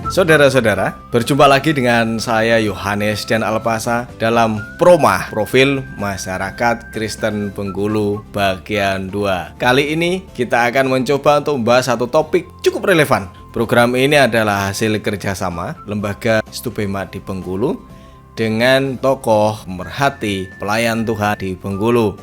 Saudara-saudara, berjumpa lagi dengan saya Yohanes dan Alpasa dalam Promah, Profil Masyarakat Kristen Bengkulu bagian 2. Kali ini kita akan mencoba untuk membahas satu topik cukup relevan. Program ini adalah hasil kerjasama Lembaga Stupema di Bengkulu dengan tokoh pemerhati pelayan Tuhan di Bengkulu.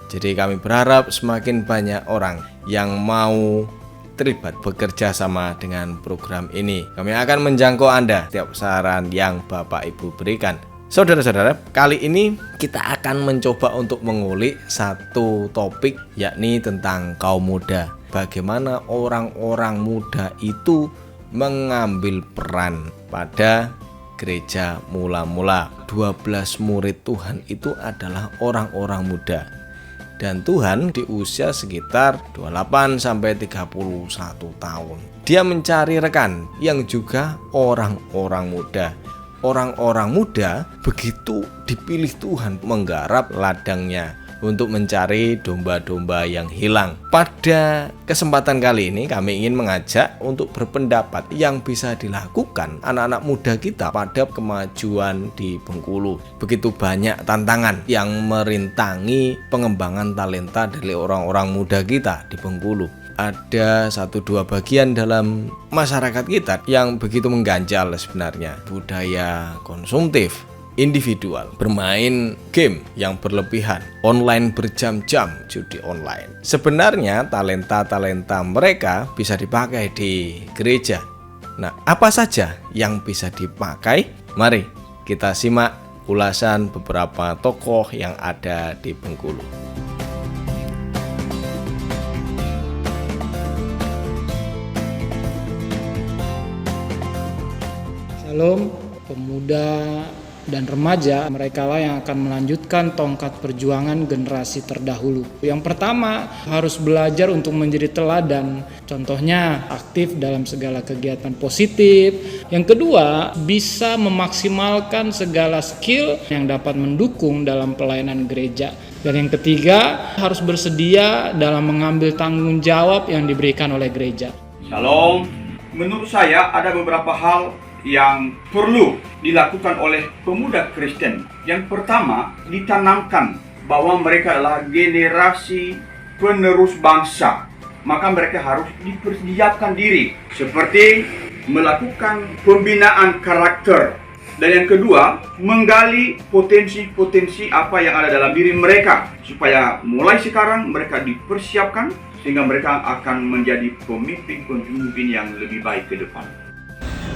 Jadi kami berharap semakin banyak orang yang mau terlibat bekerja sama dengan program ini. Kami akan menjangkau Anda setiap saran yang Bapak Ibu berikan. Saudara-saudara, kali ini kita akan mencoba untuk mengulik satu topik, yakni tentang kaum muda. Bagaimana orang-orang muda itu mengambil peran pada gereja mula-mula. 12 murid Tuhan itu adalah orang-orang muda. Dan Tuhan di usia sekitar 28 sampai 31 tahun. Dia mencari rekan yang juga orang-orang muda. Orang-orang muda begitu dipilih Tuhan menggarap ladangnya untuk mencari domba-domba yang hilang. Pada kesempatan kali ini kami ingin mengajak untuk berpendapat yang bisa dilakukan anak-anak muda kita pada kemajuan di Bengkulu. Begitu banyak tantangan yang merintangi pengembangan talenta dari orang-orang muda kita di Bengkulu. Ada 1-2 bagian dalam masyarakat kita yang begitu mengganjal sebenarnya. Budaya konsumtif, individual, bermain game yang berlebihan, online berjam-jam, judi online. Sebenarnya talenta-talenta mereka bisa dipakai di gereja. Nah, apa saja yang bisa dipakai? Mari kita simak ulasan beberapa tokoh yang ada di Bengkulu. Shalom, pemuda dan remaja, mereka lah yang akan melanjutkan tongkat perjuangan generasi terdahulu. Yang pertama, harus belajar untuk menjadi teladan. Contohnya, aktif dalam segala kegiatan positif. Yang kedua, bisa memaksimalkan segala skill yang dapat mendukung dalam pelayanan gereja. Dan yang ketiga, harus bersedia dalam mengambil tanggung jawab yang diberikan oleh gereja. Shalom, menurut saya ada beberapa hal yang perlu dilakukan oleh pemuda Kristen. Yang pertama, ditanamkan bahwa mereka adalah generasi penerus bangsa. Maka mereka harus dipersiapkan diri, seperti melakukan pembinaan karakter. Dan yang kedua, menggali potensi-potensi apa yang ada dalam diri mereka, supaya mulai sekarang mereka dipersiapkan sehingga mereka akan menjadi pemimpin-pemimpin yang lebih baik ke depan.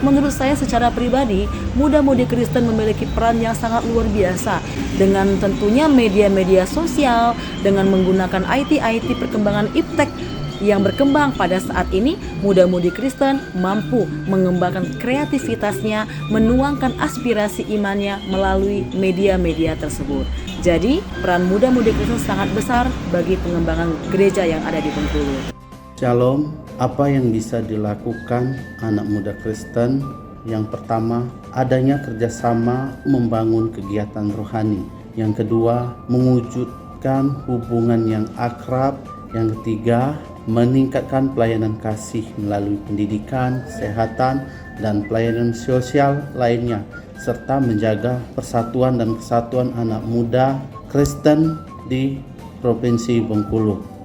Menurut saya secara pribadi, muda-mudi Kristen memiliki peran yang sangat luar biasa dengan tentunya media-media sosial, dengan menggunakan IT perkembangan iptek yang berkembang pada saat ini. Muda-mudi Kristen mampu mengembangkan kreativitasnya, menuangkan aspirasi imannya melalui media-media tersebut. Jadi, peran muda-mudi Kristen sangat besar bagi pengembangan gereja yang ada di Bengkulu. Shalom, apa yang bisa dilakukan anak muda Kristen? Yang pertama, adanya kerjasama membangun kegiatan rohani. Yang kedua, mewujudkan hubungan yang akrab. Yang ketiga, meningkatkan pelayanan kasih melalui pendidikan, kesehatan, dan pelayanan sosial lainnya, serta menjaga persatuan dan kesatuan anak muda Kristen di Provinsi Bengkulu.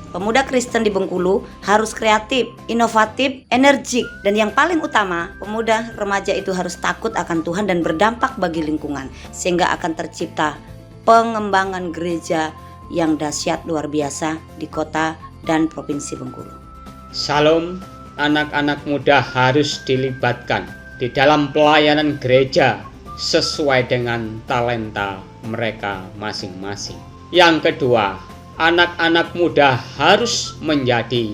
Pemuda Kristen di Bengkulu harus kreatif, inovatif, energik, dan yang paling utama, pemuda remaja itu harus takut akan Tuhan dan berdampak bagi lingkungan, sehingga akan tercipta pengembangan gereja yang dahsyat luar biasa di kota dan provinsi Bengkulu. Shalom, anak-anak muda harus dilibatkan di dalam pelayanan gereja sesuai dengan talenta mereka masing-masing. Yang kedua, anak-anak muda harus menjadi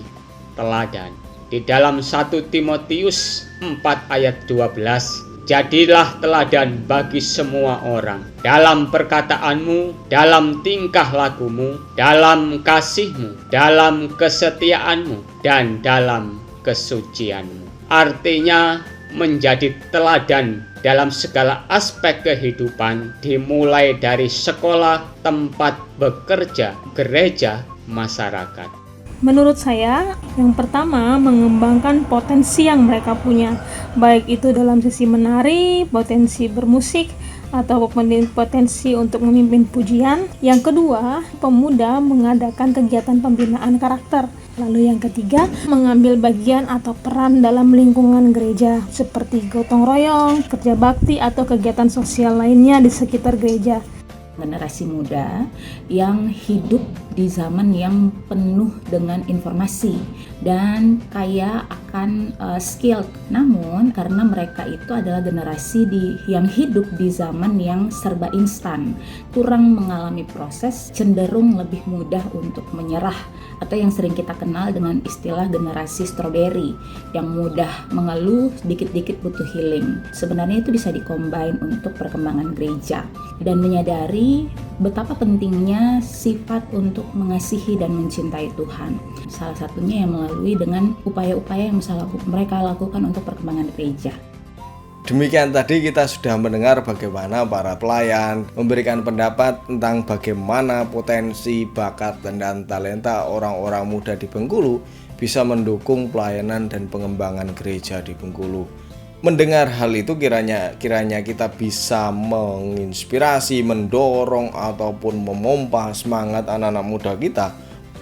teladan. Di dalam 1 Timotius 4 ayat 12, jadilah teladan bagi semua orang dalam perkataanmu, dalam tingkah lakumu, dalam kasihmu, dalam kesetiaanmu, dan dalam kesucianmu. Artinya menjadi teladan dalam segala aspek kehidupan, dimulai dari sekolah, tempat bekerja, gereja, masyarakat. Menurut saya, yang pertama mengembangkan potensi yang mereka punya, baik itu dalam sisi menari, potensi bermusik, atau potensi untuk memimpin pujian. Yang kedua, pemuda mengadakan kegiatan pembinaan karakter. Lalu yang ketiga, mengambil bagian atau peran dalam lingkungan gereja, seperti gotong royong, kerja bakti, atau kegiatan sosial lainnya di sekitar gereja. Generasi muda yang hidup di zaman yang penuh dengan informasi dan kaya akan skill. Namun karena mereka itu adalah generasi yang hidup di zaman yang serba instan, kurang mengalami proses, cenderung lebih mudah untuk menyerah, atau yang sering kita kenal dengan istilah generasi strawberry, yang mudah mengeluh, dikit-dikit butuh healing. Sebenarnya itu bisa dikombin untuk perkembangan gereja dan menyadari betapa pentingnya sifat untuk mengasihi dan mencintai Tuhan. Salah satunya yang melalui dengan upaya-upaya yang bisa mereka lakukan untuk perkembangan gereja. Demikian tadi kita sudah mendengar bagaimana para pelayan memberikan pendapat tentang bagaimana potensi, bakat, dan talenta orang-orang muda di Bengkulu bisa mendukung pelayanan dan pengembangan gereja di Bengkulu. Mendengar hal itu kiranya kita bisa menginspirasi, mendorong ataupun memompa semangat anak-anak muda kita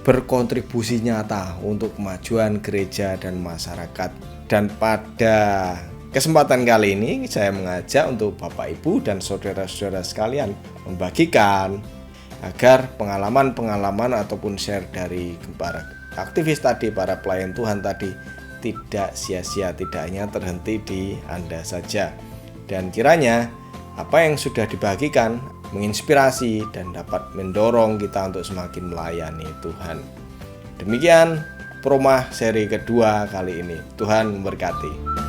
berkontribusi nyata untuk kemajuan gereja dan masyarakat. Dan pada kesempatan kali ini saya mengajak untuk Bapak Ibu dan saudara-saudara sekalian membagikan agar pengalaman-pengalaman ataupun share dari para aktivis tadi, para pelayan Tuhan tadi tidak sia-sia, tidak hanya terhenti di Anda saja. Dan kiranya apa yang sudah dibagikan menginspirasi dan dapat mendorong kita untuk semakin melayani Tuhan. Demikian Promah seri kedua kali ini. Tuhan memberkati.